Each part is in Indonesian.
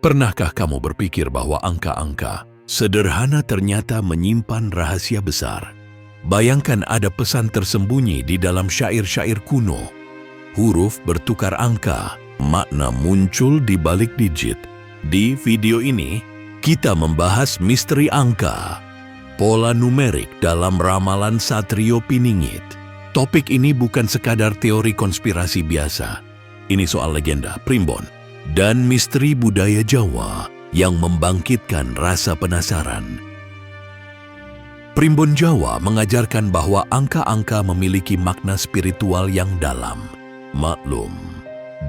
Pernahkah kamu berpikir bahwa angka-angka sederhana ternyata menyimpan rahasia besar? Bayangkan ada pesan tersembunyi di dalam syair-syair kuno. Huruf bertukar angka, makna muncul di balik digit. Di video ini, kita membahas misteri angka, pola numerik dalam ramalan Satrio Piningit. Topik ini bukan sekadar teori konspirasi biasa. Ini soal legenda, primbon, dan misteri budaya Jawa yang membangkitkan rasa penasaran. Primbon Jawa mengajarkan bahwa angka-angka memiliki makna spiritual yang dalam. Maklum,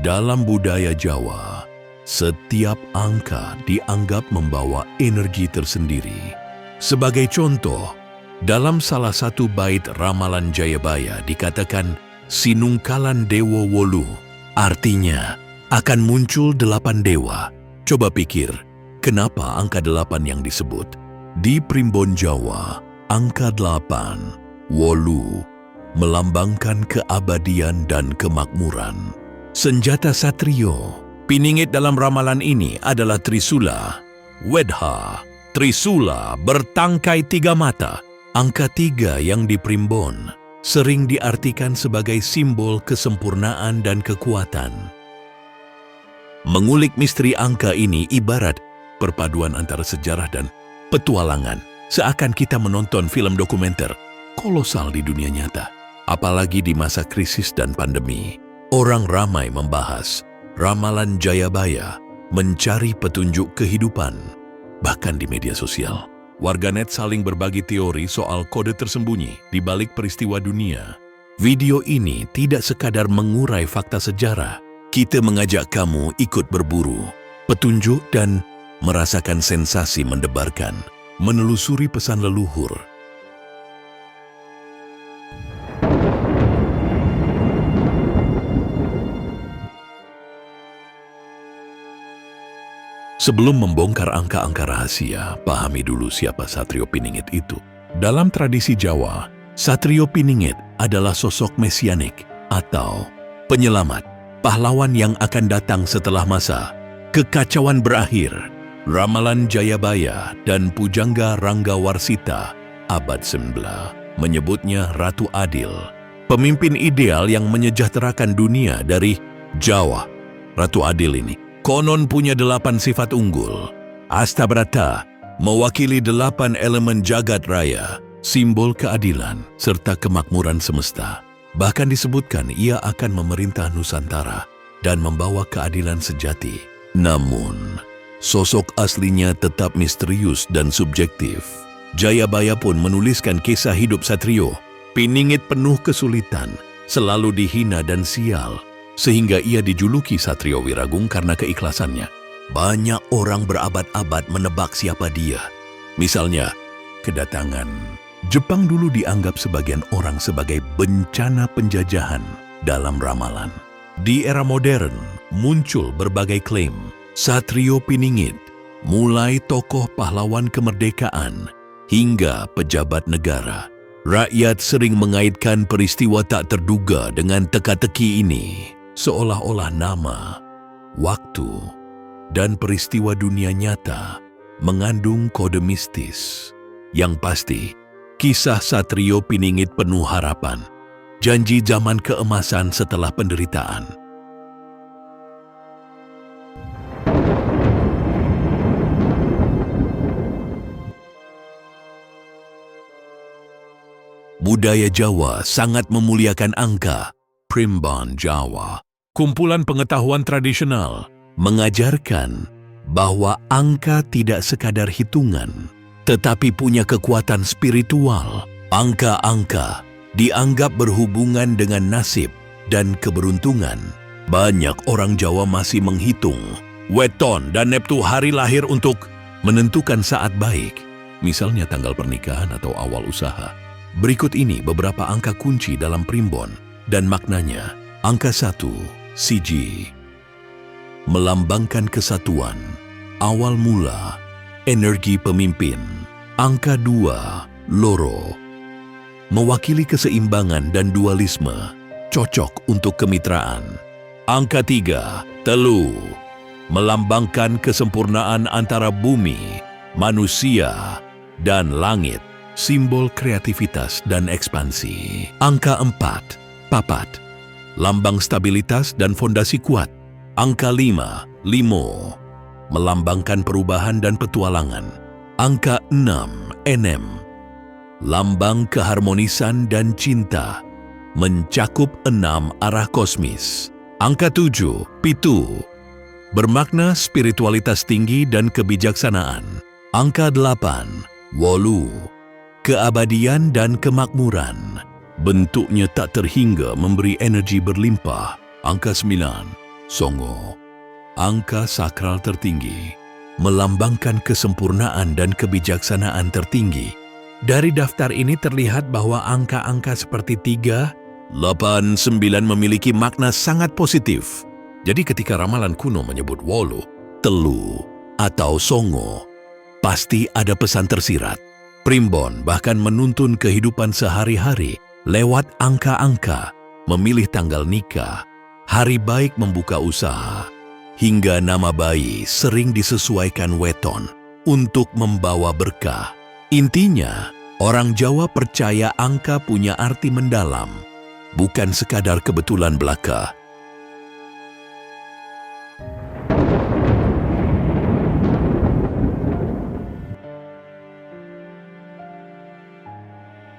dalam budaya Jawa, setiap angka dianggap membawa energi tersendiri. Sebagai contoh, dalam salah satu bait ramalan Jayabaya dikatakan Sinungkalan Dewa Wolu, artinya akan muncul 8 dewa. Coba pikir, kenapa angka 8 yang disebut? Di primbon Jawa, angka 8, Wolu, melambangkan keabadian dan kemakmuran. Senjata Satrio Piningit dalam ramalan ini adalah Trisula, Wedha. Trisula bertangkai 3 mata. Angka 3 yang di primbon sering diartikan sebagai simbol kesempurnaan dan kekuatan. Mengulik misteri angka ini ibarat perpaduan antara sejarah dan petualangan, seakan kita menonton film dokumenter kolosal di dunia nyata. Apalagi di masa krisis dan pandemi, orang ramai membahas ramalan Jayabaya mencari petunjuk kehidupan, bahkan di media sosial. Warganet saling berbagi teori soal kode tersembunyi di balik peristiwa dunia. Video ini tidak sekadar mengurai fakta sejarah. Kita mengajak kamu ikut berburu petunjuk dan merasakan sensasi mendebarkan, menelusuri pesan leluhur. Sebelum membongkar angka-angka rahasia, pahami dulu siapa Satrio Piningit itu. Dalam tradisi Jawa, Satrio Piningit adalah sosok mesianik atau penyelamat, pahlawan yang akan datang setelah masa kekacauan berakhir. Ramalan Jayabaya dan Pujangga Ranggawarsita abad 9 menyebutnya Ratu Adil, pemimpin ideal yang menyejahterakan dunia dari Jawa. Ratu Adil ini konon punya 8 sifat unggul. Astabrata mewakili 8 elemen jagat raya, simbol keadilan serta kemakmuran semesta. Bahkan disebutkan ia akan memerintah Nusantara dan membawa keadilan sejati. Namun, sosok aslinya tetap misterius dan subjektif. Jayabaya pun menuliskan kisah hidup Satrio Piningit penuh kesulitan, selalu dihina dan sial, sehingga ia dijuluki Satrio Wiragung karena keikhlasannya. Banyak orang berabad-abad menebak siapa dia. Misalnya, kedatangan Jepang dulu dianggap sebagian orang sebagai bencana penjajahan dalam ramalan. Di era modern, muncul berbagai klaim. Satrio Piningit, mulai tokoh pahlawan kemerdekaan hingga pejabat negara. Rakyat sering mengaitkan peristiwa tak terduga dengan teka-teki ini. Seolah-olah nama, waktu, dan peristiwa dunia nyata mengandung kode mistis. Yang pasti, kisah Satrio Piningit penuh harapan, janji zaman keemasan setelah penderitaan. Budaya Jawa sangat memuliakan angka. Primbon Jawa, kumpulan pengetahuan tradisional, mengajarkan bahwa angka tidak sekadar hitungan, tetapi punya kekuatan spiritual. Angka-angka dianggap berhubungan dengan nasib dan keberuntungan. Banyak orang Jawa masih menghitung weton dan neptu hari lahir untuk menentukan saat baik, misalnya tanggal pernikahan atau awal usaha. Berikut ini beberapa angka kunci dalam primbon dan maknanya. Angka 1, Siji, melambangkan kesatuan, awal mula, energi pemimpin. Angka 2, Loro, mewakili keseimbangan dan dualisme, cocok untuk kemitraan. Angka 3, Telu, melambangkan kesempurnaan antara bumi, manusia, dan langit, simbol kreativitas dan ekspansi. Angka 4, papat, lambang stabilitas dan fondasi kuat. Angka 5, limo, melambangkan perubahan dan petualangan. Angka 6, enem, lambang keharmonisan dan cinta, mencakup 6 arah kosmis. Angka 7, pitu, bermakna spiritualitas tinggi dan kebijaksanaan. Angka 8, wolu, keabadian dan kemakmuran. Bentuknya tak terhingga memberi energi berlimpah. Angka 9, songo, angka sakral tertinggi, melambangkan kesempurnaan dan kebijaksanaan tertinggi. Dari daftar ini terlihat bahwa angka-angka seperti 3, 8, 9 memiliki makna sangat positif. Jadi ketika ramalan kuno menyebut wolu, telu, atau songo, pasti ada pesan tersirat. Primbon bahkan menuntun kehidupan sehari-hari lewat angka-angka, memilih tanggal nikah, hari baik membuka usaha, hingga nama bayi sering disesuaikan weton untuk membawa berkah. Intinya, orang Jawa percaya angka punya arti mendalam, bukan sekadar kebetulan belaka.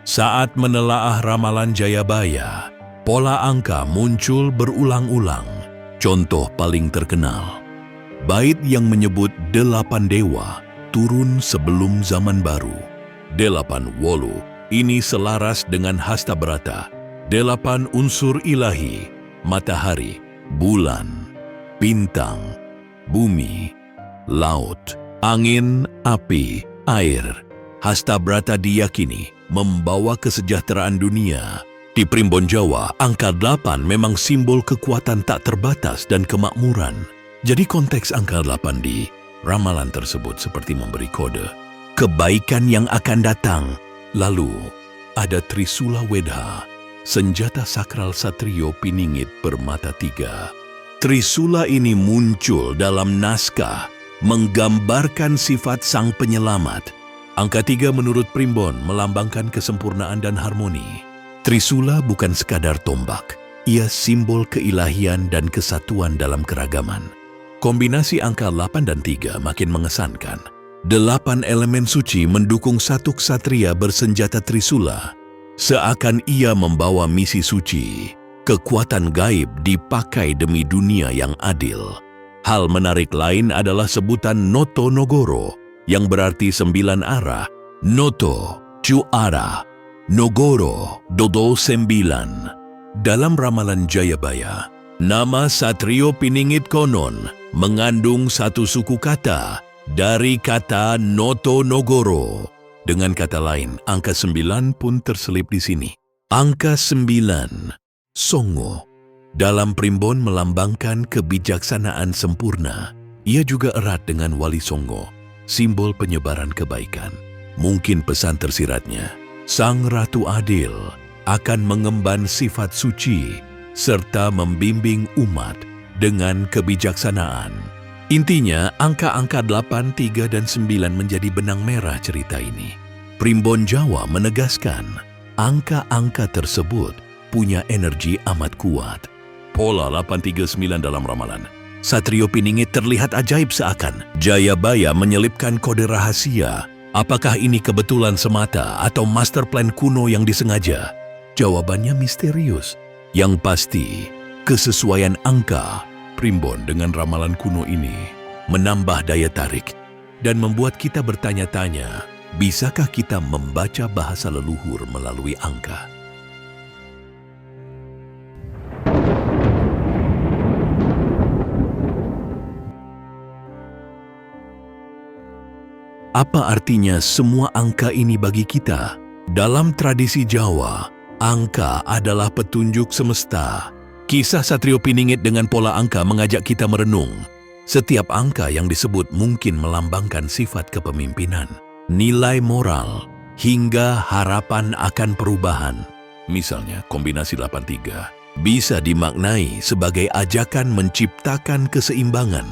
Saat menelaah ramalan Jayabaya, pola angka muncul berulang-ulang. Contoh paling terkenal, bait yang menyebut 8 dewa turun sebelum zaman baru. 8 wolu ini selaras dengan Hastabrata, 8 unsur ilahi, matahari, bulan, bintang, bumi, laut, angin, api, air. Hastabrata diyakini membawa kesejahteraan dunia. Di Primbon Jawa, angka 8 memang simbol kekuatan tak terbatas dan kemakmuran. Jadi konteks angka 8 di ramalan tersebut seperti memberi kode kebaikan yang akan datang. Lalu, ada Trisula Wedha, senjata sakral Satrio Piningit bermata 3. Trisula ini muncul dalam naskah, menggambarkan sifat sang penyelamat. Angka 3 menurut Primbon melambangkan kesempurnaan dan harmoni. Trisula bukan sekadar tombak, ia simbol keilahian dan kesatuan dalam keragaman. Kombinasi angka 8 dan 3 makin mengesankan. 8 elemen suci mendukung satu ksatria bersenjata Trisula. Seakan ia membawa misi suci, kekuatan gaib dipakai demi dunia yang adil. Hal menarik lain adalah sebutan Noto Nogoro, yang berarti 9 arah. Noto, 7 arah. Nogoro, Dodo 9. Dalam ramalan Jayabaya, nama Satrio Piningit konon mengandung satu suku kata dari kata Noto Nogoro. Dengan kata lain, angka 9 pun terselip di sini. Angka 9, Songo, dalam Primbon melambangkan kebijaksanaan sempurna. Ia juga erat dengan Wali Songo, simbol penyebaran kebaikan. Mungkin pesan tersiratnya, Sang Ratu Adil akan mengemban sifat suci serta membimbing umat dengan kebijaksanaan. Intinya, angka-angka 8, 3, dan 9 menjadi benang merah cerita ini. Primbon Jawa menegaskan, angka-angka tersebut punya energi amat kuat. Pola 839 dalam ramalan Satrio Piningit terlihat ajaib seakan Jayabaya menyelipkan kode rahasia. Apakah ini kebetulan semata atau master plan kuno yang disengaja? Jawabannya misterius. Yang pasti, kesesuaian angka Primbon dengan ramalan kuno ini menambah daya tarik dan membuat kita bertanya-tanya, bisakah kita membaca bahasa leluhur melalui angka? Apa artinya semua angka ini bagi kita? Dalam tradisi Jawa, angka adalah petunjuk semesta. Kisah Satrio Piningit dengan pola angka mengajak kita merenung. Setiap angka yang disebut mungkin melambangkan sifat kepemimpinan, nilai moral, hingga harapan akan perubahan. Misalnya, kombinasi 83 bisa dimaknai sebagai ajakan menciptakan keseimbangan.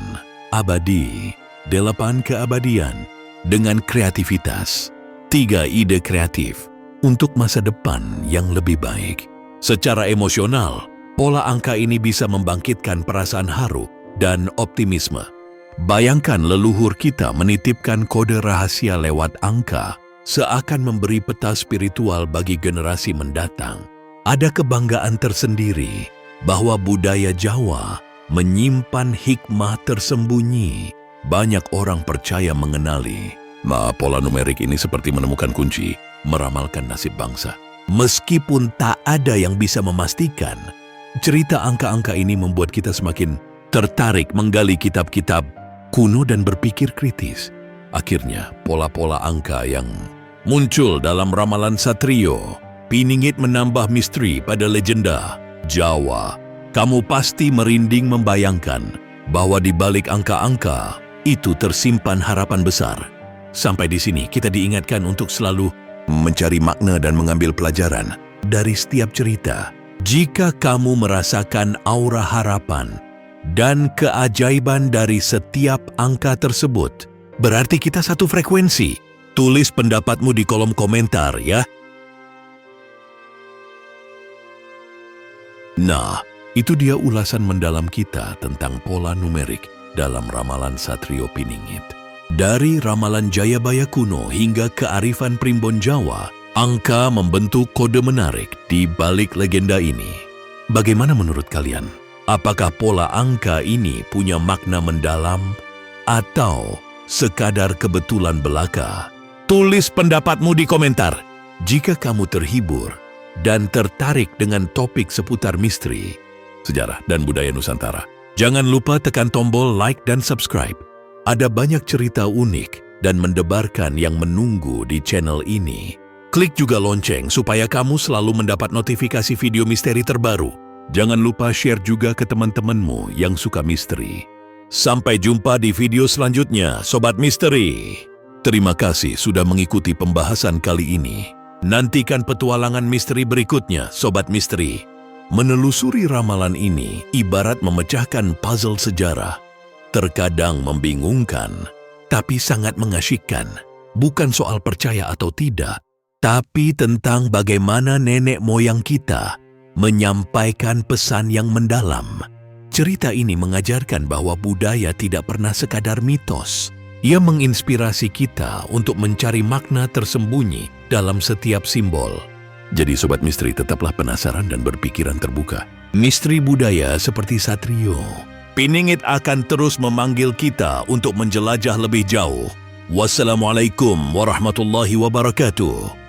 abadi, 8 keabadian, dengan kreativitas, 3 ide kreatif untuk masa depan yang lebih baik. Secara emosional, pola angka ini bisa membangkitkan perasaan haru dan optimisme. Bayangkan leluhur kita menitipkan kode rahasia lewat angka, seakan memberi peta spiritual bagi generasi mendatang. Ada kebanggaan tersendiri bahwa budaya Jawa menyimpan hikmah tersembunyi. Banyak orang percaya mengenali pola numerik ini seperti menemukan kunci, meramalkan nasib bangsa. Meskipun tak ada yang bisa memastikan, cerita angka-angka ini membuat kita semakin tertarik menggali kitab-kitab kuno dan berpikir kritis. Akhirnya, pola-pola angka yang muncul dalam ramalan Satrio Piningit menambah misteri pada legenda Jawa. Kamu pasti merinding membayangkan bahwa di balik angka-angka itu tersimpan harapan besar. Sampai di sini kita diingatkan untuk selalu mencari makna dan mengambil pelajaran dari setiap cerita. Jika kamu merasakan aura harapan dan keajaiban dari setiap angka tersebut, berarti kita satu frekuensi. Tulis pendapatmu di kolom komentar ya. Nah, itu dia ulasan mendalam kita tentang pola numerik dalam ramalan Satrio Piningit. Dari ramalan Jayabaya kuno hingga kearifan Primbon Jawa, angka membentuk kode menarik di balik legenda ini. Bagaimana menurut kalian? Apakah pola angka ini punya makna mendalam atau sekadar kebetulan belaka? Tulis pendapatmu di komentar. Jika kamu terhibur dan tertarik dengan topik seputar misteri, sejarah, dan budaya Nusantara, jangan lupa tekan tombol like dan subscribe. Ada banyak cerita unik dan mendebarkan yang menunggu di channel ini. Klik juga lonceng supaya kamu selalu mendapat notifikasi video misteri terbaru. Jangan lupa share juga ke teman-temanmu yang suka misteri. Sampai jumpa di video selanjutnya, Sobat Misteri. Terima kasih sudah mengikuti pembahasan kali ini. Nantikan petualangan misteri berikutnya, Sobat Misteri. Menelusuri ramalan ini ibarat memecahkan puzzle sejarah. Terkadang membingungkan, tapi sangat mengasyikkan. Bukan soal percaya atau tidak, tapi tentang bagaimana nenek moyang kita menyampaikan pesan yang mendalam. Cerita ini mengajarkan bahwa budaya tidak pernah sekadar mitos. Ia menginspirasi kita untuk mencari makna tersembunyi dalam setiap simbol. Jadi Sobat Misteri, tetaplah penasaran dan berpikiran terbuka. Misteri budaya seperti Satrio Piningit akan terus memanggil kita untuk menjelajah lebih jauh. Wassalamualaikum warahmatullahi wabarakatuh.